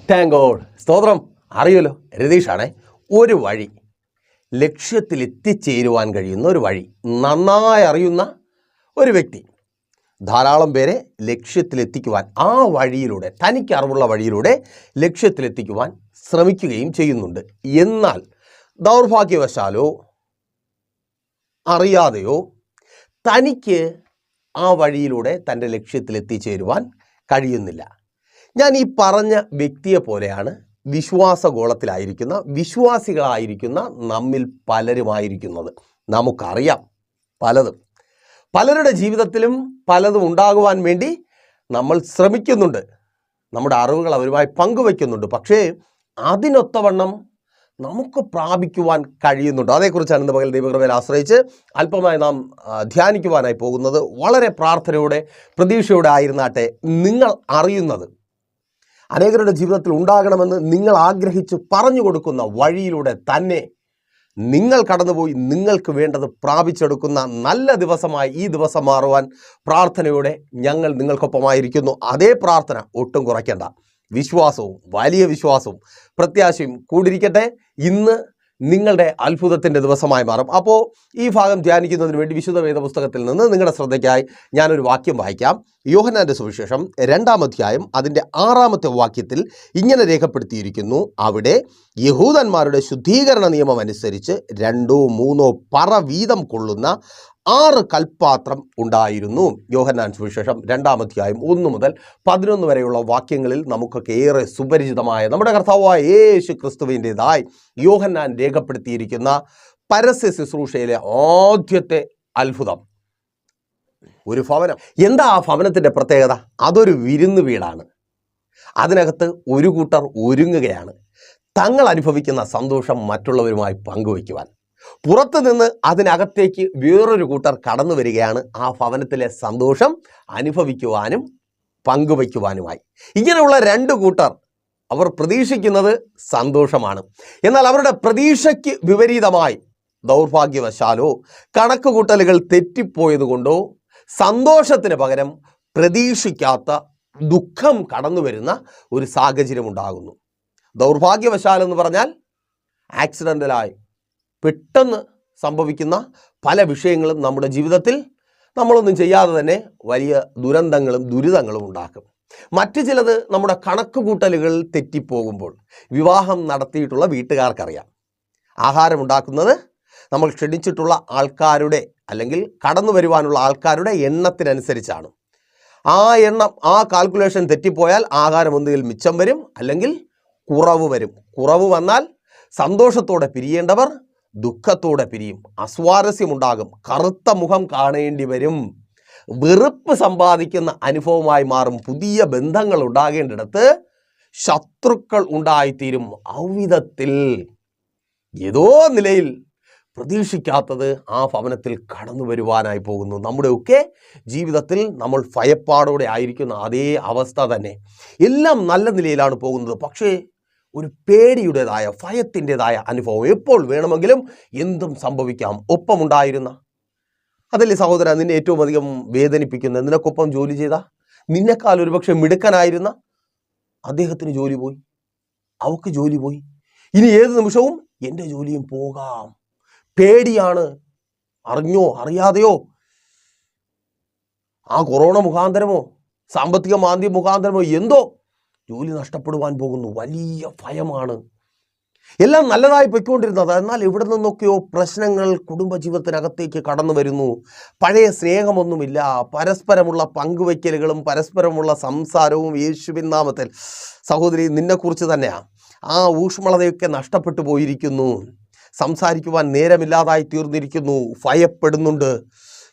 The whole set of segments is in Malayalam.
Thank God. സ്തോത്രം. അറിയുമല്ലോ, രതീഷാണേ. ഒരു വഴി, ലക്ഷ്യത്തിൽ എത്തിച്ചേരുവാൻ കഴിയുന്ന ഒരു വഴി നന്നായി അറിയുന്ന ഒരു വ്യക്തി ധാരാളം പേരെ ലക്ഷ്യത്തിലെത്തിക്കുവാൻ ആ വഴിയിലൂടെ, തനിക്ക് അറിവുള്ള വഴിയിലൂടെ ലക്ഷ്യത്തിലെത്തിക്കുവാൻ ശ്രമിക്കുകയും ചെയ്യുന്നുണ്ട്. എന്നാൽ ദൗർഭാഗ്യവശാലോ അറിയാതെയോ തനിക്ക് ആ വഴിയിലൂടെ തൻ്റെ ലക്ഷ്യത്തിലെത്തിച്ചേരുവാൻ കഴിയുന്നില്ല. ഞാൻ ഈ പറഞ്ഞ വ്യക്തിയെ പോലെയാണ് വിശ്വാസഗോളത്തിലായിരിക്കുന്ന, വിശ്വാസികളായിരിക്കുന്ന നമ്മിൽ പലരുമായിരിക്കുന്നത്. നമുക്കറിയാം പലരുടെ ജീവിതത്തിലും പലതും ഉണ്ടാകുവാൻ വേണ്ടി നമ്മൾ ശ്രമിക്കുന്നുണ്ട്, നമ്മുടെ അറിവുകൾ അവരുമായി പങ്കുവയ്ക്കുന്നുണ്ട്. പക്ഷേ അതിനൊത്തവണ്ണം നമുക്ക് പ്രാപിക്കുവാൻ കഴിയുന്നുണ്ട്. അതേക്കുറിച്ചാണ് ഇന്ന് പകൽ ദൈവകൃപയിൽ ആശ്രയിച്ച് അല്പമായി നാം ധ്യാനിക്കുവാനായി പോകുന്നത്. വളരെ പ്രാർത്ഥനയോടെ, പ്രതീക്ഷയോടെ ആയിരുന്നാട്ടെ നിങ്ങൾ അറിയുന്നത്, അനേകരുടെ ജീവിതത്തിൽ ഉണ്ടാകണമെന്ന് നിങ്ങൾ ആഗ്രഹിച്ച് പറഞ്ഞു കൊടുക്കുന്ന വഴിയിലൂടെ തന്നെ നിങ്ങൾ കടന്നുപോയി നിങ്ങൾക്ക് വേണ്ടത് പ്രാപിച്ചെടുക്കുന്ന നല്ല ദിവസമായി ഈ ദിവസം മാറുവാൻ പ്രാർത്ഥനയോടെ ഞങ്ങൾ നിങ്ങൾക്കൊപ്പമായിരിക്കുന്നു. അതേ പ്രാർത്ഥന ഒട്ടും കുറയ്ക്കേണ്ട. വിശ്വാസവും, വലിയ വിശ്വാസവും പ്രത്യാശയും കൂടിയിരിക്കട്ടെ. ഇന്ന് നിങ്ങളുടെ അത്ഭുതത്തിൻ്റെ ദിവസമായി മാറും. അപ്പോൾ ഈ ഭാഗം ധ്യാനിക്കുന്നതിന് വേണ്ടി വിശുദ്ധ വേദപുസ്തകത്തിൽ നിന്ന് നിങ്ങളുടെ ശ്രദ്ധയ്ക്കായി ഞാനൊരു വാക്യം വായിക്കാം. യോഹന്നാന്റെ സുവിശേഷം 2-ാം അധ്യായം അതിൻ്റെ 6-ാമത്തെ വാക്യത്തിൽ ഇങ്ങനെ രേഖപ്പെടുത്തിയിരിക്കുന്നു: അവിടെ യഹൂദന്മാരുടെ ശുദ്ധീകരണ നിയമം അനുസരിച്ച് 2-3 പറ വീതം കൊള്ളുന്ന 6 കൽപ്പാത്രം ഉണ്ടായിരുന്നു. യോഹന്നാൻ സുവിശേഷം 2-ാം അധ്യായം 1 മുതൽ 11 വരെയുള്ള വാക്യങ്ങളിൽ നമുക്കൊക്കെ ഏറെ സുപരിചിതമായ നമ്മുടെ കർത്താവായ യേശു ക്രിസ്തുവിൻ്റെതായി യോഹന്നാൻ രേഖപ്പെടുത്തിയിരിക്കുന്ന പരസ്യ ശുശ്രൂഷയിലെ ആദ്യത്തെ അത്ഭുതം, ഒരു ഭവനം. എന്താ ആ ഭവനത്തിൻ്റെ പ്രത്യേകത? അതൊരു വിരുന്ന് വീടാണ്. അതിനകത്ത് ഒരു കൂട്ടർ ഒരുങ്ങുകയാണ് തങ്ങൾ അനുഭവിക്കുന്ന സന്തോഷം മറ്റുള്ളവരുമായി പങ്കുവയ്ക്കുവാൻ. പുറത്തു നിന്ന് അതിനകത്തേക്ക് വേറൊരു കൂട്ടർ കടന്നു വരികയാണ് ആ ഭവനത്തിലെ സന്തോഷം അനുഭവിക്കുവാനും പങ്കുവയ്ക്കുവാനുമായി. ഇങ്ങനെയുള്ള 2 കൂട്ടർ അവർ പ്രതീക്ഷിക്കുന്നത് സന്തോഷമാണ്. എന്നാൽ അവരുടെ പ്രതീക്ഷയ്ക്ക് വിപരീതമായി ദൗർഭാഗ്യവശാലോ കണക്കുകൂട്ടലുകൾ തെറ്റിപ്പോയതുകൊണ്ടോ സന്തോഷത്തിന് പകരം പ്രതീക്ഷിക്കാത്ത ദുഃഖം കടന്നു വരുന്ന ഒരു സാഹചര്യം ഉണ്ടാകുന്നു. ദൗർഭാഗ്യവശാലെന്ന് പറഞ്ഞാൽ ആക്സിഡൻ്റലായി പെട്ടെന്ന് സംഭവിക്കുന്ന പല വിഷയങ്ങളും നമ്മുടെ ജീവിതത്തിൽ നമ്മളൊന്നും ചെയ്യാതെ തന്നെ വലിയ ദുരന്തങ്ങളും ദുരിതങ്ങളും ഉണ്ടാക്കും. മറ്റു ചിലത് നമ്മുടെ കണക്കുകൂട്ടലുകൾ തെറ്റിപ്പോകുമ്പോൾ. വിവാഹം നടത്തിയിട്ടുള്ള വീട്ടുകാർക്കറിയാം, ആഹാരമുണ്ടാക്കുന്നത് നമ്മൾ ക്ഷണിച്ചിട്ടുള്ള ആൾക്കാരുടെ അല്ലെങ്കിൽ കടന്നു വരുവാനുള്ള ആൾക്കാരുടെ എണ്ണത്തിനനുസരിച്ചാണ്. ആ എണ്ണം, ആ കാൽക്കുലേഷൻ തെറ്റിപ്പോയാൽ ആഹാരം ഒന്നുകിൽ മിച്ചം വരും അല്ലെങ്കിൽ കുറവ് വരും. കുറവ് വന്നാൽ സന്തോഷത്തോടെ പിരിയേണ്ടവർ ദുഃഖത്തോടെ പിരിയും, അസ്വാരസ്യമുണ്ടാകും, കറുത്ത മുഖം കാണേണ്ടി വരും, വെറുപ്പ് സമ്പാദിക്കുന്ന അനുഭവമായി മാറും. പുതിയ ബന്ധങ്ങൾ ഉണ്ടാകേണ്ടിടത്ത് ശത്രുക്കൾ ഉണ്ടായിത്തീരും. ഔവിധത്തിൽ ഏതോ നിലയിൽ പ്രതീക്ഷിക്കാത്തത് ആ ഭവനത്തിൽ കടന്നു വരുവാനായി പോകുന്നു. നമ്മുടെയൊക്കെ ജീവിതത്തിൽ നമ്മൾ ഭയപ്പാടോടെ ആയിരിക്കുന്ന അതേ അവസ്ഥ തന്നെ. എല്ലാം നല്ല നിലയിലാണ് പോകുന്നത്, പക്ഷേ ഒരു പേടിയുടേതായ, ഭയത്തിൻ്റെതായ അനുഭവം. എപ്പോൾ വേണമെങ്കിലും എന്തും സംഭവിക്കാം. ഒപ്പമുണ്ടായിരുന്ന, അതല്ലേ സഹോദര നിന്നെ ഏറ്റവും അധികം വേദനിപ്പിക്കുന്ന, നിനക്കൊപ്പം ജോലി ചെയ്ത, നിന്നെക്കാൾ ഒരുപക്ഷെ മിടുക്കനായിരുന്ന അദ്ദേഹത്തിന് ജോലി പോയി, അവൾക്ക് ജോലി പോയി. ഇനി ഏത് നിമിഷവും എൻ്റെ ജോലിയും പോകാം. പേടിയാണ്. അറിഞ്ഞോ അറിയാതെയോ ആ കൊറോണ മുഖാന്തരമോ സാമ്പത്തിക മാന്ദ്യം മുഖാന്തരമോ എന്തോ ജോലി നഷ്ടപ്പെടുവാൻ പോകുന്നു. വലിയ ഭയമാണ്. എല്ലാം നല്ലതായി പൊയ്ക്കൊണ്ടിരുന്നത്, എന്നാൽ ഇവിടെ നിന്നൊക്കെയോ പ്രശ്നങ്ങൾ കുടുംബജീവിതത്തിനകത്തേക്ക് കടന്നു വരുന്നു. പഴയ സ്നേഹമൊന്നുമില്ല, പരസ്പരമുള്ള പങ്കുവയ്ക്കലുകളും പരസ്പരമുള്ള സംസാരവും യേശുവിൻ നാമത്തിൽ സഹോദരി നിന്നെക്കുറിച്ച് തന്നെയാണ്. ആ ഊഷ്മളതയൊക്കെ നഷ്ടപ്പെട്ടു പോയിരിക്കുന്നു. സംസാരിക്കുവാൻ നേരമില്ലാതായി തീർന്നിരിക്കുന്നു. ഭയപ്പെടുന്നുണ്ട്.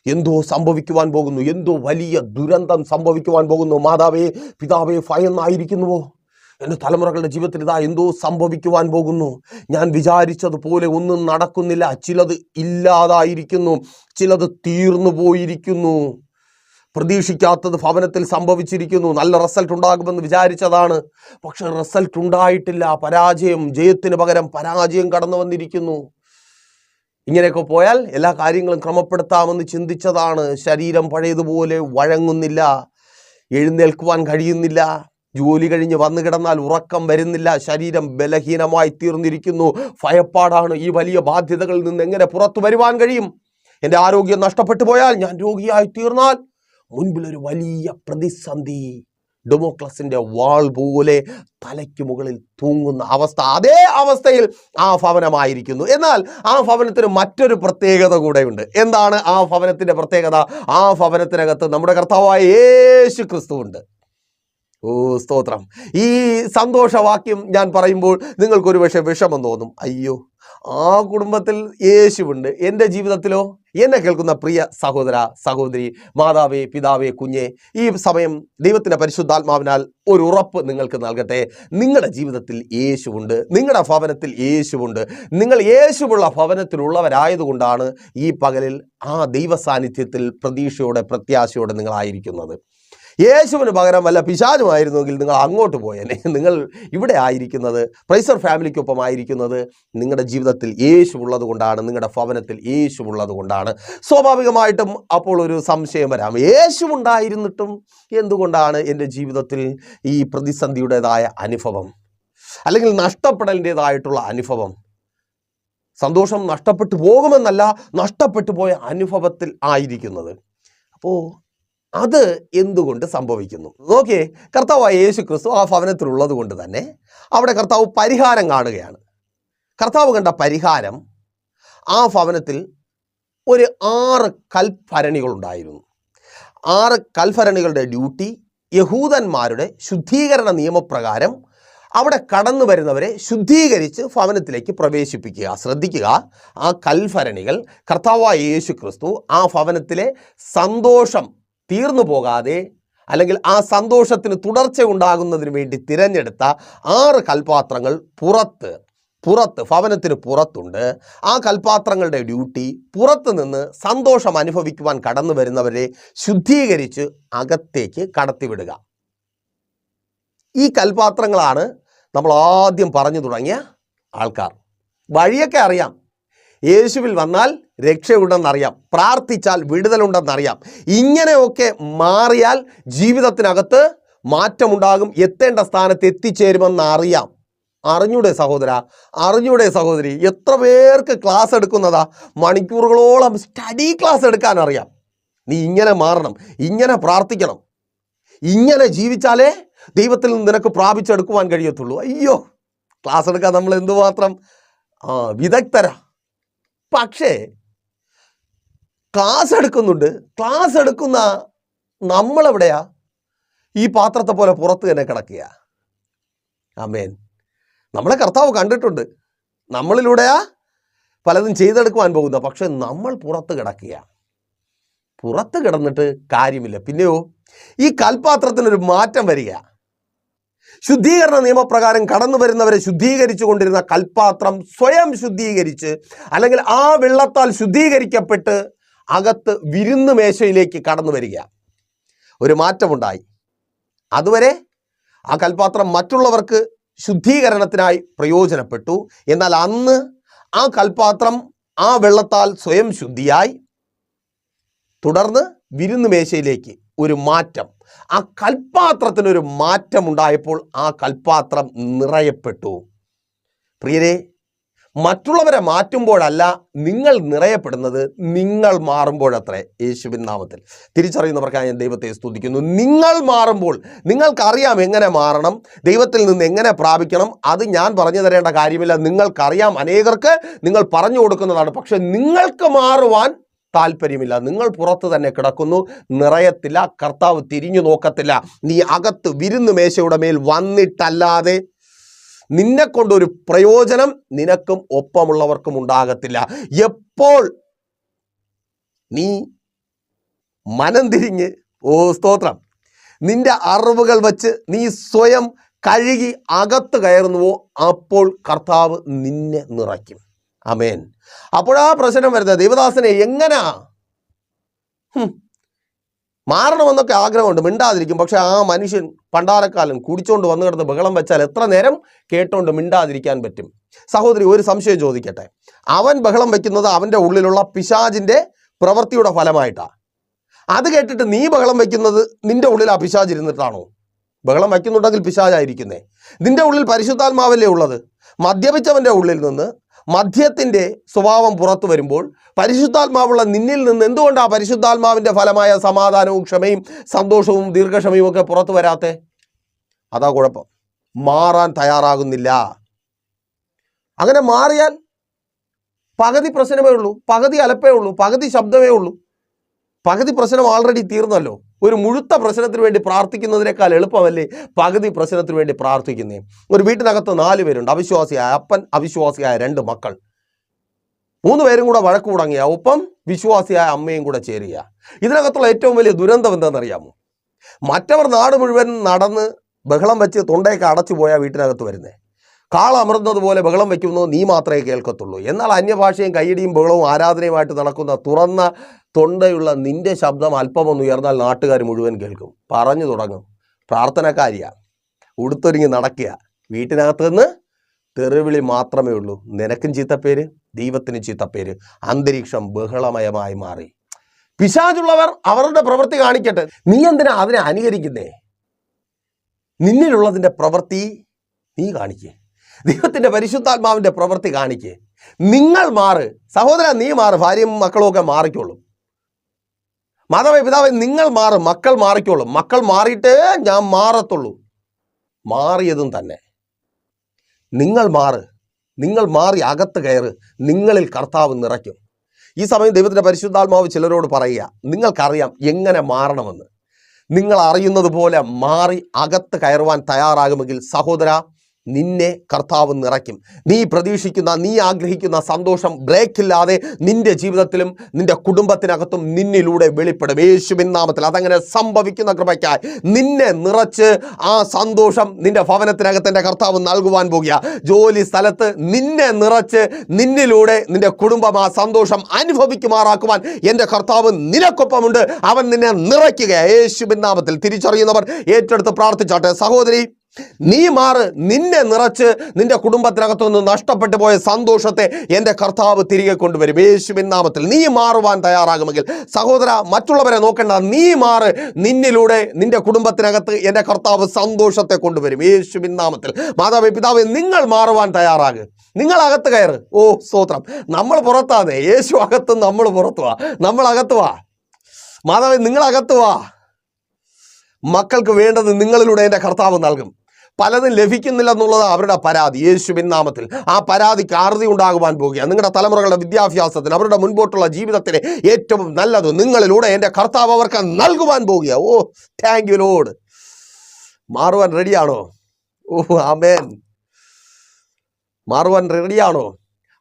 എന്തോ സംഭവിക്കുവാൻ പോകുന്നു, എന്തോ വലിയ ദുരന്തം സംഭവിക്കുവാൻ പോകുന്നു. മാതാവേ, പിതാവേ, ഭയന്നായിരിക്കുന്നുവോ? എൻ്റെ തലമുറകളുടെ ജീവിതത്തിൽ ഇതാ എന്തോ സംഭവിക്കുവാൻ പോകുന്നു. ഞാൻ വിചാരിച്ചതുപോലെ ഒന്നും നടക്കുന്നില്ല. ചിലത് ഇല്ലാതായിരിക്കുന്നു, ചിലത് തീർന്നു പോയിരിക്കുന്നു. പ്രതീക്ഷിക്കാത്തത് ഭവനത്തിൽ സംഭവിച്ചിരിക്കുന്നു. നല്ല റിസൾട്ട് ഉണ്ടാകുമെന്ന് വിചാരിച്ചതാണ്, പക്ഷെ റിസൾട്ട് ഉണ്ടായിട്ടില്ല. പരാജയം, ജയത്തിന് പകരം പരാജയം കടന്നു വന്നിരിക്കുന്നു. ഇങ്ങനെയൊക്കെ പോയാൽ എല്ലാ കാര്യങ്ങളും ക്രമപ്പെടുത്താമെന്ന് ചിന്തിച്ചതാണ്. ശരീരം പഴയതുപോലെ വഴങ്ങുന്നില്ല, എഴുന്നേൽക്കുവാൻ കഴിയുന്നില്ല, ജോലി കഴിഞ്ഞ് വന്നു കിടന്നാൽ ഉറക്കം വരുന്നില്ല, ശരീരം ബലഹീനമായി തീർന്നിരിക്കുന്നു, ഭയപ്പാടാണ്. ഈ വലിയ ബാധ്യതകളിൽ നിന്ന് എങ്ങനെ പുറത്തു വരുവാൻ കഴിയും? എൻ്റെ ആരോഗ്യം നഷ്ടപ്പെട്ടു പോയാൽ, ഞാൻ രോഗിയായി തീർന്നാൽ, മുൻപിലൊരു വലിയ പ്രതിസന്ധി, ഡെമോക്ലസിന്റെ വാൾ പോലെ തലയ്ക്ക് മുകളിൽ തൂങ്ങുന്ന അവസ്ഥ. അതേ അവസ്ഥയിൽ ആ ഭവനമായിരിക്കുന്നു. എന്നാൽ ആ ഭവനത്തിന് മറ്റൊരു പ്രത്യേകത കൂടെയുണ്ട്. എന്താണ് ആ ഭവനത്തിന്റെ പ്രത്യേകത? ആ ഭവനത്തിനകത്ത് നമ്മുടെ കർത്താവായ യേശു ക്രിസ്തു ഉണ്ട്. ഓ സ്തോത്രം! ഈ സന്തോഷവാക്യം ഞാൻ പറയുമ്പോൾ നിങ്ങൾക്കൊരു പക്ഷേ വിഷമം തോന്നും. അയ്യോ, ആ കുടുംബത്തിൽ യേശുവുണ്ട്, എൻ്റെ ജീവിതത്തിലോ? എന്നെ കേൾക്കുന്ന പ്രിയ സഹോദര, സഹോദരി, മാതാവേ, പിതാവേ, കുഞ്ഞെ, ഈ സമയം ദൈവത്തിൻ്റെ പരിശുദ്ധാത്മാവിനാൽ ഒരു ഉറപ്പ് നിങ്ങൾക്ക് നൽകട്ടെ. നിങ്ങളുടെ ജീവിതത്തിൽ യേശുവുണ്ട്, നിങ്ങളുടെ ഭവനത്തിൽ യേശുവുണ്ട്. നിങ്ങൾ യേശുവുള്ള ഭവനത്തിലുള്ളവരായതുകൊണ്ടാണ് ഈ പകലിൽ ആ ദൈവ സാന്നിധ്യത്തിൽ പ്രതീക്ഷയോടെ, പ്രത്യാശയോടെ നിങ്ങളായിരിക്കുന്നത്. യേശുവിന് പകരം വല്ല പിശാചുമായിരുന്നുവെങ്കിൽ നിങ്ങൾ അങ്ങോട്ട് പോയേനെ. നിങ്ങൾ ഇവിടെ ആയിരിക്കുന്നത്, പ്രൈസർ ഫാമിലിക്കൊപ്പം ആയിരിക്കുന്നത് നിങ്ങളുടെ ജീവിതത്തിൽ യേശു ഉള്ളത് കൊണ്ടാണ്, നിങ്ങളുടെ ഭവനത്തിൽ യേശു ഉള്ളത് കൊണ്ടാണ്. സ്വാഭാവികമായിട്ടും അപ്പോൾ ഒരു സംശയം വരാം, യേശു ഉണ്ടായിരുന്നിട്ടും എന്തുകൊണ്ടാണ് എൻ്റെ ജീവിതത്തിൽ ഈ പ്രതിസന്ധിയുടേതായ അനുഭവം, അല്ലെങ്കിൽ നഷ്ടപ്പെടലിൻ്റെതായിട്ടുള്ള അനുഭവം? സന്തോഷം നഷ്ടപ്പെട്ടു പോകുമെന്നല്ല, നഷ്ടപ്പെട്ടു പോയ അനുഭവത്തിൽ ആയിരിക്കുന്നത്. അപ്പോൾ അത് എന്തുകൊണ്ട് സംഭവിക്കുന്നു? ഓക്കെ, കർത്താവായ യേശു ക്രിസ്തു ആ ഭവനത്തിലുള്ളത് കൊണ്ട് തന്നെ അവിടെ കർത്താവ് പരിഹാരം കാണുകയാണ്. കർത്താവ് കണ്ട പരിഹാരം, ആ ഭവനത്തിൽ ഒരു 6 കൽഭരണികളുണ്ടായിരുന്നു. 6 കൽഭരണികളുടെ ഡ്യൂട്ടി യഹൂദന്മാരുടെ ശുദ്ധീകരണ നിയമപ്രകാരം അവിടെ കടന്നു വരുന്നവരെ ശുദ്ധീകരിച്ച് ഭവനത്തിലേക്ക് പ്രവേശിപ്പിക്കുക. ശ്രദ്ധിക്കുക, ആ കൽഭരണികൾ കർത്താവായ യേശു ക്രിസ്തു ആ ഭവനത്തിലെ സന്തോഷം തീർന്നു പോകാതെ, അല്ലെങ്കിൽ ആ സന്തോഷത്തിന് തുടർച്ച ഉണ്ടാകുന്നതിന് വേണ്ടി തിരഞ്ഞെടുത്ത 6 കൽപാത്രങ്ങൾ പുറത്ത് ഭവനത്തിന് പുറത്തുണ്ട്. ആ കൽപാത്രങ്ങളുടെ ഡ്യൂട്ടി പുറത്ത് നിന്ന് സന്തോഷം അനുഭവിക്കുവാൻ കടന്നു വരുന്നവരെ ശുദ്ധീകരിച്ച് അകത്തേക്ക് കടത്തിവിടുക. ഈ കൽപാത്രങ്ങളാണ് നമ്മൾ ആദ്യം പറഞ്ഞു തുടങ്ങിയ ആൾക്കാർ. വഴിയൊക്കെ അറിയാം, യേശുവിൽ വന്നാൽ രക്ഷയുണ്ടെന്നറിയാം, പ്രാർത്ഥിച്ചാൽ വിടുതലുണ്ടെന്നറിയാം. ഇങ്ങനെയൊക്കെ മാറിയാൽ ജീവിതത്തിനകത്ത് മാറ്റമുണ്ടാകും, എത്തേണ്ട സ്ഥാനത്ത് എത്തിച്ചേരുമെന്ന് അറിയാം. അറിഞ്ഞൂടെ സഹോദര, അറിഞ്ഞൂടെ സഹോദരി? എത്ര പേർക്ക് ക്ലാസ് എടുക്കുന്നതാ, മണിക്കൂറുകളോളം സ്റ്റഡി ക്ലാസ് എടുക്കാൻ അറിയാം. നീ ഇങ്ങനെ മാറണം, ഇങ്ങനെ പ്രാർത്ഥിക്കണം, ഇങ്ങനെ ജീവിച്ചാലേ ദൈവത്തിൽ നിന്ന് നിനക്ക് പ്രാപിച്ചെടുക്കുവാൻ കഴിയത്തുള്ളൂ. അയ്യോ, ക്ലാസ് എടുക്കാൻ നമ്മൾ എന്തുമാത്രം വിദഗ്ധരാ. പക്ഷേ ക്ലാസ് എടുക്കുന്നുണ്ട്, ക്ലാസ് എടുക്കുന്ന നമ്മളെവിടെയാ? ഈ പാത്രത്തെ പോലെ പുറത്ത് തന്നെ കിടക്കുക. ആമേൻ. നമ്മളെ കർത്താവ് കണ്ടിട്ടുണ്ട്, നമ്മളിലൂടെയാ പലതും ചെയ്തെടുക്കുവാൻ പോകുന്ന. പക്ഷെ നമ്മൾ പുറത്ത് കിടക്കുക. പുറത്ത് കിടന്നിട്ട് കാര്യമില്ല. പിന്നെയോ ഈ കൽപാത്രത്തിനൊരു മാറ്റം വരിക. ശുദ്ധീകരണ നിയമപ്രകാരം കടന്നു വരുന്നവരെ ശുദ്ധീകരിച്ചു കൊണ്ടിരുന്ന കൽപാത്രം സ്വയം ശുദ്ധീകരിച്ച്, അല്ലെങ്കിൽ ആ വെള്ളത്താൽ ശുദ്ധീകരിക്കപ്പെട്ട് അകത്ത് വിരുന്ന് മേശയിലേക്ക് കടന്നു വരിക. ഒരു മാറ്റമുണ്ടായി. അതുവരെ ആ കൽപാത്രം മറ്റുള്ളവർക്ക് ശുദ്ധീകരണത്തിനായി പ്രയോജനപ്പെട്ടു. എന്നാൽ അന്ന് ആ കൽപാത്രം ആ വെള്ളത്താൽ സ്വയം ശുദ്ധിയായി. തുടർന്ന് വിരുന്ന് മേശയിലേക്ക് ഒരു മാറ്റം, ആ കൽപാത്രത്തിനൊരു മാറ്റമുണ്ടായപ്പോൾ ആ കൽപാത്രം നിറയപ്പെട്ടു. പ്രിയരെ, മറ്റുള്ളവരെ മാറ്റുമ്പോഴല്ല നിങ്ങൾ നിറയപ്പെടുന്നത്, നിങ്ങൾ മാറുമ്പോഴത്രേ. യേശുവിൻ നാമത്തിൽ തിരിച്ചറിയുന്നവർക്കായി ഞാൻ ദൈവത്തെ സ്തുതിക്കുന്നു. നിങ്ങൾ മാറുമ്പോൾ നിങ്ങൾക്കറിയാം എങ്ങനെ മാറണം, ദൈവത്തിൽ നിന്ന് എങ്ങനെ പ്രാപിക്കണം. അത് ഞാൻ പറഞ്ഞു തരേണ്ട കാര്യമില്ല, നിങ്ങൾക്കറിയാം. അനേകർക്ക് നിങ്ങൾ പറഞ്ഞു കൊടുക്കുന്നതാണ്. പക്ഷെ നിങ്ങൾക്ക് മാറുവാൻ താല്പര്യമില്ല. നിങ്ങൾ പുറത്ത് തന്നെ കിടക്കുന്നു, നിറയത്തില്ല, കർത്താവ് തിരിഞ്ഞു നോക്കത്തില്ല. നീ അകത്ത് വിരുന്ന് മേശയുടെ മേൽ വന്നിട്ടല്ലാതെ നിന്നെ കൊണ്ടൊരു പ്രയോജനം നിനക്കും ഒപ്പമുള്ളവർക്കും ഉണ്ടാകത്തില്ല. എപ്പോൾ നീ മനം തിരിഞ്ഞ്, ഓ സ്തോത്രം, നിന്റെ അറിവുകൾ വച്ച് നീ സ്വയം കഴുകി അകത്ത് കയറുന്നുവോ, അപ്പോൾ കർത്താവ് നിന്നെ നിറയ്ക്കും. ആമേൻ. അപ്പോഴാ പ്രശ്നം വരുന്നത്, ദേവദാസനെ എങ്ങനാ മാറണമെന്നൊക്കെ ആഗ്രഹമുണ്ട്, മിണ്ടാതിരിക്കും. പക്ഷെ ആ മനുഷ്യൻ പണ്ടാരക്കാലം കുടിച്ചോണ്ട് വന്നു കിടന്ന് ബഹളം വെച്ചാൽ എത്ര നേരം കേട്ടോണ്ട് മിണ്ടാതിരിക്കാൻ പറ്റും? സഹോദരി, ഒരു സംശയം ചോദിക്കട്ടെ. അവൻ ബഹളം വയ്ക്കുന്നത് അവൻ്റെ ഉള്ളിലുള്ള പിശാചിൻ്റെ പ്രവൃത്തിയുടെ ഫലമായിട്ടാണ്. അത് കേട്ടിട്ട് നീ ബഹളം വയ്ക്കുന്നത് നിന്റെ ഉള്ളിൽ ആ പിശാച് ഇരുന്നിട്ടാണോ? ബഹളം വയ്ക്കുന്നുണ്ടെങ്കിൽ പിശാചായിരിക്കുന്നേ. നിന്റെ ഉള്ളിൽ പരിശുദ്ധാത്മാവല്ലേ ഉള്ളത്. മദ്യപിച്ചവൻ്റെ ഉള്ളിൽ നിന്ന് മദ്യത്തിൻ്റെ സ്വഭാവം പുറത്തു വരുമ്പോൾ പരിശുദ്ധാത്മാവുള്ള നിന്നിൽ നിന്ന് എന്തുകൊണ്ടാണ് പരിശുദ്ധാത്മാവിൻ്റെ ഫലമായ സമാധാനവും ക്ഷമയും സന്തോഷവും ദീർഘക്ഷമയും ഒക്കെ പുറത്തു വരാത്തെ? അതാ കുഴപ്പം. മാറാൻ തയ്യാറാകുന്നില്ല. അങ്ങനെ മാറിയാൽ പകുതി പ്രശ്നമേ ഉള്ളൂ, പകുതി അലപ്പേ ഉള്ളൂ, പകുതി ശബ്ദമേ ഉള്ളൂ. പകുതി പ്രശ്നം ആൾറെഡി തീർന്നല്ലോ. ഒരു മുഴുത്ത പ്രശ്നത്തിന് വേണ്ടി പ്രാർത്ഥിക്കുന്നതിനേക്കാൾ എളുപ്പമല്ലേ പകുതി പ്രശ്നത്തിന് വേണ്ടി പ്രാർത്ഥിക്കുന്നേ? ഒരു വീട്ടിനകത്ത് 4 പേരുണ്ട്. അവിശ്വാസിയായ അപ്പൻ, അവിശ്വാസിയായ 2 മക്കൾ. 3 പേരും കൂടെ വഴക്ക് തുടങ്ങിയ ഒപ്പം വിശ്വാസിയായ അമ്മയും കൂടെ ചേരുക. ഇതിനകത്തുള്ള ഏറ്റവും വലിയ ദുരന്തം എന്താണെന്നറിയാമോ? മറ്റവർ നാട് മുഴുവൻ നടന്ന് ബഹളം വെച്ച് തൊണ്ടയൊക്കെ അടച്ചു പോയാൽ വീട്ടിനകത്ത് വരുന്നേ. കാള അമർന്നത് പോലെ ബഹളം വയ്ക്കുന്നത് നീ മാത്രമേ കേൾക്കത്തുള്ളൂ. എന്നാൽ അന്യഭാഷയും കയ്യടിയും ബഹളവും ആരാധനയുമായിട്ട് നടക്കുന്ന തുറന്ന തൊണ്ടയുള്ള നിന്റെ ശബ്ദം അല്പമൊന്ന് ഉയർന്നാൽ നാട്ടുകാർ മുഴുവൻ കേൾക്കും. പറഞ്ഞു തുടങ്ങും. പ്രാർത്ഥനക്കാരിയാണ്, ഉടുത്തൊരുങ്ങി നടക്കുക. വീട്ടിനകത്ത് നിന്ന് തെറിവിളി മാത്രമേ ഉള്ളൂ. നിനക്കും ചീത്തപ്പേര്, ദൈവത്തിന് ചീത്തപ്പേര്. അന്തരീക്ഷം ബഹളമയമായി മാറി. പിശാചുള്ളവർ അവരുടെ പ്രവൃത്തി കാണിക്കട്ടെ. നീ എന്തിനാ അതിനെ അനുകരിക്കുന്നേ? നിന്നിലുള്ളതിൻ്റെ പ്രവൃത്തി നീ കാണിക്കേ. ദൈവത്തിൻ്റെ പരിശുദ്ധാത്മാവിൻ്റെ പ്രവൃത്തി കാണിക്കേ. നിങ്ങൾ മാറ് സഹോദരൻ, നീ മാറ്. ഭാര്യയും മക്കളും ഒക്കെ മാറിക്കോളും. മാതാപിതാവേ നിങ്ങൾ മാറ്, മക്കൾ മാറിക്കോളും. മക്കൾ മാറിയിട്ടേ ഞാൻ മാറത്തുള്ളൂ. മാറിയതും തന്നെ. നിങ്ങൾ മാറ്, നിങ്ങൾ മാറി അകത്ത് കയറ്. നിങ്ങളിൽ കർത്താവ് നിറയ്ക്കും. ഈ സമയം ദൈവത്തിൻ്റെ പരിശുദ്ധാത്മാവ് ചിലരോട് പറയുക, നിങ്ങൾക്കറിയാം എങ്ങനെ മാറണമെന്ന്. നിങ്ങൾ അറിയുന്നത് പോലെ മാറി അകത്ത് കയറുവാൻ തയ്യാറാകുമെങ്കിൽ സഹോദര, നിന്നെ കർത്താവ് നിറയ്ക്കും. നീ പ്രതീക്ഷിക്കുന്ന, നീ ആഗ്രഹിക്കുന്ന സന്തോഷം ബ്രേക്കില്ലാതെ നിന്റെ ജീവിതത്തിലും നിന്റെ കുടുംബത്തിനകത്തും നിന്നിലൂടെ വെളിപ്പെടും. യേശുവിൻ നാമത്തിൽ അതങ്ങനെ സംഭവിക്കുന്ന കൃപയ്ക്കായി നിന്നെ നിറച്ച് ആ സന്തോഷം നിന്റെ ഭവനത്തിനകത്ത് എൻ്റെ കർത്താവ് നൽകുവാൻ പോകുക. ജോലി സ്ഥലത്ത് നിന്നെ നിറച്ച് നിന്നിലൂടെ നിന്റെ കുടുംബം ആ സന്തോഷം അനുഭവിക്കുമാറാക്കുവാൻ എൻ്റെ കർത്താവ് നിനക്കൊപ്പമുണ്ട്. അവൻ നിന്നെ നിറയ്ക്കുക. യേശുവിൻ നാമത്തിൽ തിരിച്ചറിയുന്നവർ ഏറ്റെടുത്ത് പ്രാർത്ഥിച്ചാട്ടെ. സഹോദരി, നീ മാറ്. നിന്നെ നിറച്ച് നിന്റെ കുടുംബത്തിനകത്തു നിന്ന് നഷ്ടപ്പെട്ടു പോയ സന്തോഷത്തെ എൻ്റെ കർത്താവ് തിരികെ കൊണ്ടുവരും. യേശുവിൻ നാമത്തിൽ നീ മാറുവാൻ തയ്യാറാകുമെങ്കിൽ സഹോദര, മറ്റുള്ളവരെ നോക്കണ്ട. നീ മാറ്. നിന്നിലൂടെ നിന്റെ കുടുംബത്തിനകത്ത് എൻ്റെ കർത്താവ് സന്തോഷത്തെ കൊണ്ടുവരും. യേശുവിൻ നാമത്തിൽ മാതാപിതാവേ, നിങ്ങൾ മാറുവാൻ തയ്യാറാകുക. നിങ്ങൾ അകത്ത് കയറ്. ഓ സ്തോത്രം. നമ്മൾ പുറത്താതെ, യേശു അകത്തും നമ്മൾ പുറത്തുവാ. നമ്മൾ അകത്ത് വാ. മാതാവേ, നിങ്ങൾ അകത്ത് വാ. മക്കൾക്ക് വേണ്ടത് നിങ്ങളിലൂടെ എൻ്റെ കർത്താവ് നൽകും. പലതും ലഭിക്കുന്നില്ല എന്നുള്ളത് അവരുടെ പരാതി. യേശുവിൻ നാമത്തിൽ ആ പരാതിക്ക് അറുതി ഉണ്ടാകുവാൻ പോകുക. നിങ്ങളുടെ തലമുറകളുടെ വിദ്യാഭ്യാസത്തിന്, അവരുടെ മുൻപോട്ടുള്ള ജീവിതത്തിന് ഏറ്റവും നല്ലത് നിങ്ങളിലൂടെ എൻ്റെ കർത്താവ് അവർക്ക് നൽകുവാൻ പോകുക. ഓ താങ്ക് യു ലോർഡ്. മാറുവാൻ റെഡിയാണോ? ഓ ആമേൻ. മാറുവാൻ റെഡിയാണോ?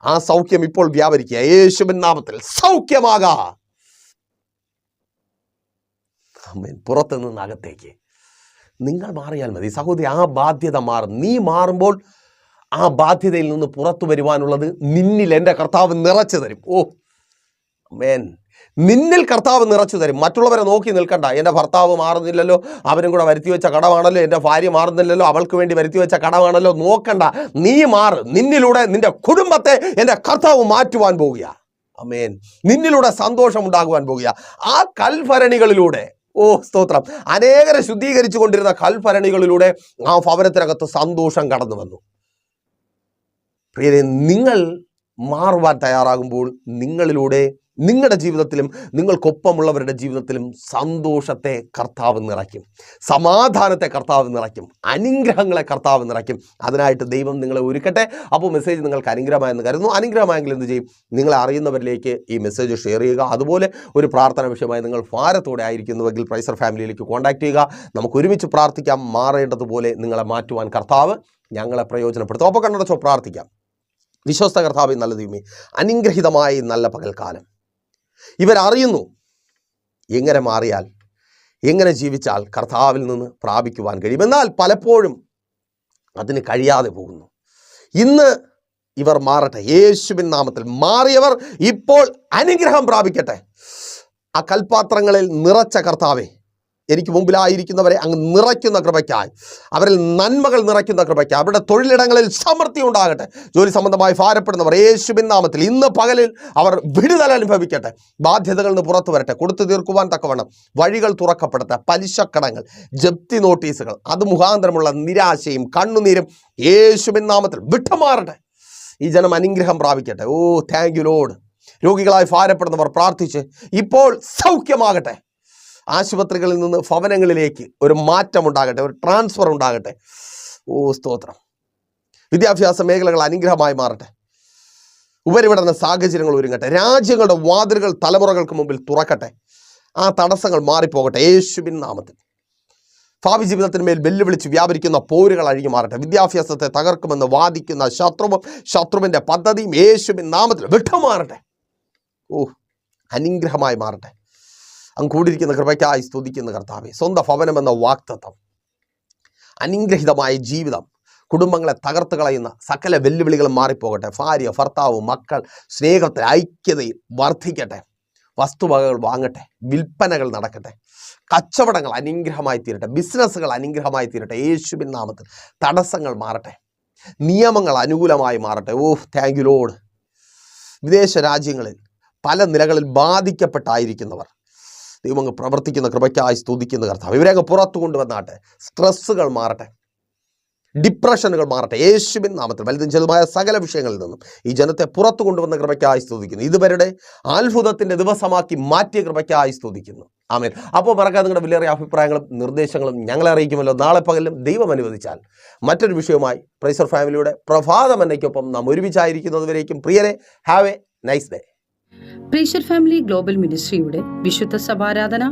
ആ സൗഖ്യം ഇപ്പോൾ വ്യാപരിക്കുക. യേശുവിൻ നാമത്തിൽ സൗഖ്യമാകാ. ആമേൻ. പുറത്തു നിന്ന് അകത്തേക്ക് നിങ്ങൾ മാറിയാൽ മതി സഹോദരി. ആ ബാധ്യത മാറും. നീ മാറുമ്പോൾ ആ ബാധ്യതയിൽ നിന്ന് പുറത്തു വരുവാനുള്ളത് നിന്നിൽ എൻ്റെ കർത്താവ് നിറച്ചു തരും. ഓ ആമേൻ. നിന്നിൽ കർത്താവ് നിറച്ചു തരും. മറ്റുള്ളവരെ നോക്കി നിൽക്കണ്ട. എൻ്റെ ഭർത്താവ് മാറുന്നില്ലല്ലോ, അവനും കൂടെ വരുത്തി വെച്ച കടമാണല്ലോ. എൻ്റെ ഭാര്യ മാറുന്നില്ലല്ലോ, അവൾക്ക് വേണ്ടി വരുത്തി വെച്ച കടമാണല്ലോ. നോക്കണ്ട. നീ മാറ്. നിന്നിലൂടെ നിന്റെ കുടുംബത്തെ എൻ്റെ കർത്താവ് മാറ്റുവാൻ പോകുക. ആമേൻ. നിന്നിലൂടെ സന്തോഷം ഉണ്ടാകുവാൻ പോകുക. ആ കൽഭരണികളിലൂടെ, ഓ സ്തോത്രം, അനേകരെ ശുദ്ധീകരിച്ചു കൊണ്ടിരുന്ന കൽഭരണികളിലൂടെ ആ ഭവനത്തിനകത്ത് സന്തോഷം കടന്നു വന്നു. പ്രിയരെ, നിങ്ങൾ മാറുവാൻ തയ്യാറാകുമ്പോൾ നിങ്ങളിലൂടെ നിങ്ങളുടെ ജീവിതത്തിലും നിങ്ങൾക്കൊപ്പമുള്ളവരുടെ ജീവിതത്തിലും സന്തോഷത്തെ കർത്താവ് നിറയ്ക്കും. സമാധാനത്തെ കർത്താവ് നിറയ്ക്കും. അനുഗ്രഹങ്ങളെ കർത്താവ് നിറയ്ക്കും. അതിനായിട്ട് ദൈവം നിങ്ങളെ ഒരുക്കട്ടെ. അപ്പോൾ മെസ്സേജ് നിങ്ങൾക്ക് അനുഗ്രഹമായെന്ന് കരുതുന്നു. അനുഗ്രഹമായെങ്കിൽ എന്ത് ചെയ്യും? നിങ്ങളെ അറിയുന്നവരിലേക്ക് ഈ മെസ്സേജ് ഷെയർ ചെയ്യുക. അതുപോലെ ഒരു പ്രാർത്ഥന വിഷയമായി നിങ്ങൾ ഭാരത്തോടെ ആയിരിക്കുന്നുവെങ്കിൽ പ്രൈസർ ഫാമിലിയിലേക്ക് കോൺടാക്ട് ചെയ്യുക. നമുക്ക് ഒരുമിച്ച് പ്രാർത്ഥിക്കാം. മാറേണ്ടതുപോലെ നിങ്ങളെ മാറ്റുവാൻ കർത്താവ് ഞങ്ങളെ പ്രയോജനപ്പെടുത്തും. അപ്പോൾ കണ്ണടച്ചോ പ്രാർത്ഥിക്കാം. വിശ്വസ്ത കർത്താവേ, നല്ല ദൈവമേ, അനുഗ്രഹീതമായി നല്ല പകൽക്കാലം ഇവരറിയുന്നു എങ്ങനെ മാറിയാൽ, എങ്ങനെ ജീവിച്ചാൽ കർത്താവിൽ നിന്ന് പ്രാപിക്കുവാൻ കഴിയും. എന്നാൽ പലപ്പോഴും അതിന് കഴിയാതെ പോകുന്നു. ഇന്ന് ഇവർ മാറട്ടെ. യേശുവിൻ നാമത്തിൽ മാറിയവർ ഇപ്പോൾ അനുഗ്രഹം പ്രാപിക്കട്ടെ. ആ കൽപാത്രങ്ങളിൽ നിറച്ച കർത്താവേ, എനിക്ക് മുമ്പിലായിരിക്കുന്നവരെ അങ്ങ് നിറയ്ക്കുന്ന കൃപയ്ക്കായി, അവരിൽ നന്മകൾ നിറയ്ക്കുന്ന കൃപയ്ക്കായി, അവരുടെ തൊഴിലിടങ്ങളിൽ സമൃദ്ധി ഉണ്ടാകട്ടെ. ജോലി സംബന്ധമായി ഭാരപ്പെടുന്നവർ യേശുവിൻ നാമത്തിൽ ഇന്ന് പകലിൽ അവർ വിടുതൽ അനുഭവിക്കട്ടെ. ബാധ്യതകളിൽ നിന്ന് പുറത്തു വരട്ടെ. കൊടുത്തു തീർക്കുവാൻ തക്കവണ്ണം വഴികൾ തുറക്കപ്പെടട്ടെ. പലിശക്കടങ്ങൾ, ജപ്തി നോട്ടീസുകൾ, അത് മുഖാന്തരമുള്ള നിരാശയും കണ്ണുനീരും യേശുവിൻ നാമത്തിൽ വിട്ടുമാറട്ടെ. ഈ ജനം അനുഗ്രഹം പ്രാപിക്കട്ടെ. ഓ താങ്ക് യു ലോർഡ്. രോഗികളായി ഭാരപ്പെടുന്നവർ പ്രാർത്ഥിച്ച് ഇപ്പോൾ സൗഖ്യമാകട്ടെ. ആശുപത്രികളിൽ നിന്ന് ഭവനങ്ങളിലേക്ക് ഒരു മാറ്റം ഉണ്ടാകട്ടെ, ഒരു ട്രാൻസ്ഫർ ഉണ്ടാകട്ടെ. ഓ സ്തോത്രം. വിദ്യാഭ്യാസ മേഖലകൾ അനുഗ്രഹമായി മാറട്ടെ. ഉപരിപഠന സാഹചര്യങ്ങൾ ഒരുങ്ങട്ടെ. രാജ്യങ്ങളുടെ വാതിലുകൾ തലമുറകൾക്ക് മുമ്പിൽ തുറക്കട്ടെ. ആ തടസ്സങ്ങൾ മാറിപ്പോകട്ടെ യേശുവിൻ നാമത്തിൽ. ഭാവി ജീവിതത്തിന് മേൽ വെല്ലുവിളിച്ച് വ്യാപരിക്കുന്ന പോരുകൾ അഴിഞ്ഞു മാറട്ടെ. വിദ്യാഭ്യാസത്തെ തകർക്കുമെന്ന് വാദിക്കുന്ന ശത്രുവിൻ്റെ പദ്ധതിയും യേശുവിൻ നാമത്തിൽ വിട്ടുമാറട്ടെ. ഓ അനുഗ്രഹമായി മാറട്ടെ. അങ്ങ് കൂടിയിരിക്കുന്ന കൃപയ്ക്കായി സ്തുതിക്കുന്ന കർത്താവേ. സ്വന്തം ഭവനമെന്ന വാഗ്ദത്തം, അനുഗ്രഹിതമായ ജീവിതം, കുടുംബങ്ങളെ തകർത്ത് കളയുന്ന സകല വെല്ലുവിളികളും മാറിപ്പോകട്ടെ. ഭാര്യ, ഭർത്താവ്, മക്കൾ സ്നേഹത്തിൽ ഐക്യതയിൽ വർദ്ധിക്കട്ടെ. വസ്തുവകകൾ വാങ്ങട്ടെ. വിൽപ്പനകൾ നടക്കട്ടെ. കച്ചവടങ്ങൾ അനുഗ്രഹമായി തീരട്ടെ. ബിസിനസ്സുകൾ അനുഗ്രഹമായി തീരട്ടെ യേശുവിൻ നാമത്തിൽ. തടസ്സങ്ങൾ മാറട്ടെ. നിയമങ്ങൾ അനുകൂലമായി മാറട്ടെ. ഓ താങ്ക് യു ലോർഡ്. വിദേശ രാജ്യങ്ങളിൽ പല നിലകളിൽ ബാധിക്കപ്പെട്ടായിരിക്കുന്നവർ ദൈവം അങ്ങ് പ്രവർത്തിക്കുന്ന കൃപയ്ക്കായി സ്തുതിക്കുന്ന കർത്താവ്. ഇവരെ അങ്ങ് പുറത്തു കൊണ്ടുവന്നാട്ടെ. സ്ട്രെസ്സുകൾ മാറട്ടെ. ഡിപ്രഷനുകൾ മാറട്ടെ യേശുവിൻ നാമത്തിൽ. വലുതും ചെറുതുമായ സകല വിഷയങ്ങളിൽ നിന്നും ഈ ജനത്തെ പുറത്തു കൊണ്ടുവന്ന കൃപയ്ക്കായി സ്തുതിക്കുന്നു. ഇതുവരുടെ അത്ഭുതത്തിൻ്റെ ദിവസമാക്കി മാറ്റിയ കൃപയ്ക്കായി സ്തുതിക്കുന്നു. ആമേൻ. അപ്പോൾ മറക്കാതെ നിങ്ങളുടെ വിലയേറിയ അഭിപ്രായങ്ങളും നിർദ്ദേശങ്ങളും ഞങ്ങളെ അറിയിക്കുമല്ലോ. നാളെ പകലും ദൈവം അനുവദിച്ചാൽ മറ്റൊരു വിഷയവുമായി പ്രൈസർ ഫാമിലിയുടെ പ്രഭാതം എന്നയ്ക്കൊപ്പം നാം ഒരുമിച്ചായിരിക്കുന്നതുവരേക്കും പ്രിയരെ, have a nice day. Praiser family global മിനിസ്ട്രിയുടെ വിശുദ്ധ സഭാരാധന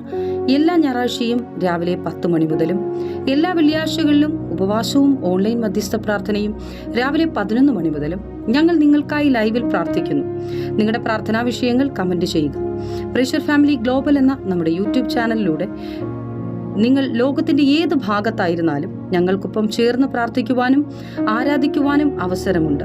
എല്ലാ ഞായറാഴ്ചയും രാവിലെ 10 മണി മുതലും എല്ലാ വെള്ളിയാഴ്ചകളിലും ഉപവാസവും ഓൺലൈൻ മധ്യസ്ഥ പ്രാർത്ഥനയും രാവിലെ 11 മണി മുതലും ഞങ്ങൾ നിങ്ങൾക്കായി ലൈവിൽ പ്രാർത്ഥിക്കുന്നു. നിങ്ങളുടെ പ്രാർത്ഥനാ വിഷയങ്ങൾ കമന്റ് ചെയ്യുക. പ്രൈസർ ഫാമിലി ഗ്ലോബൽ എന്ന നമ്മുടെ യൂട്യൂബ് ചാനലിലൂടെ നിങ്ങൾ ലോകത്തിന്റെ ഏത് ഭാഗത്തായിരുന്നാലും ഞങ്ങൾക്കൊപ്പം ചേർന്ന് പ്രാർത്ഥിക്കുവാനും ആരാധിക്കുവാനും അവസരമുണ്ട്.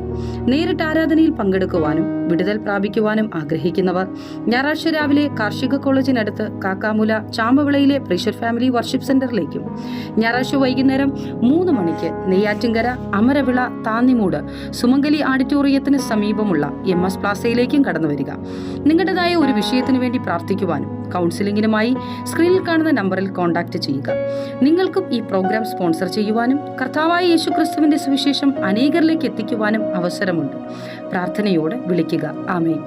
നേരിട്ട് ആരാധനയിൽ പങ്കെടുക്കുവാനും വിടുതൽ പ്രാപിക്കുവാനും ആഗ്രഹിക്കുന്നവർ ഞായറാഴ്ച രാവിലെ കാർഷിക കോളേജിനടുത്ത് കാക്കാമുല ചാമ്പവിളയിലെ പ്രൈസർ ഫാമിലി വർഷിപ്പ് സെന്ററിലേക്കും ഞായറാഴ്ച വൈകുന്നേരം 3 മണിക്ക് നെയ്യാറ്റിൻകര അമരവിള താന്നിമൂട് സുമംഗലി ഓഡിറ്റോറിയത്തിന് സമീപമുള്ള MS പ്ലാസയിലേക്കും കടന്നു വരിക. നിങ്ങളുടേതായ ഒരു വിഷയത്തിനു വേണ്ടി പ്രാർത്ഥിക്കുവാനും കൗൺസിലിംഗിനുമായി സ്ക്രീനിൽ കാണുന്ന നമ്പറിൽ കോൺടാക്ട് ചെയ്യുക. നിങ്ങൾക്കും ഈ പ്രോഗ്രാം സ്പോൺസർ ചെയ്യുവാനും കർത്താവായ യേശുക്രിസ്തുവിന്റെ സുവിശേഷം അനേകരിലേക്ക് എത്തിക്കുവാനും അവസരമുണ്ട്. പ്രാർത്ഥനയോടെ വിളിക്കുക. ആമേൻ.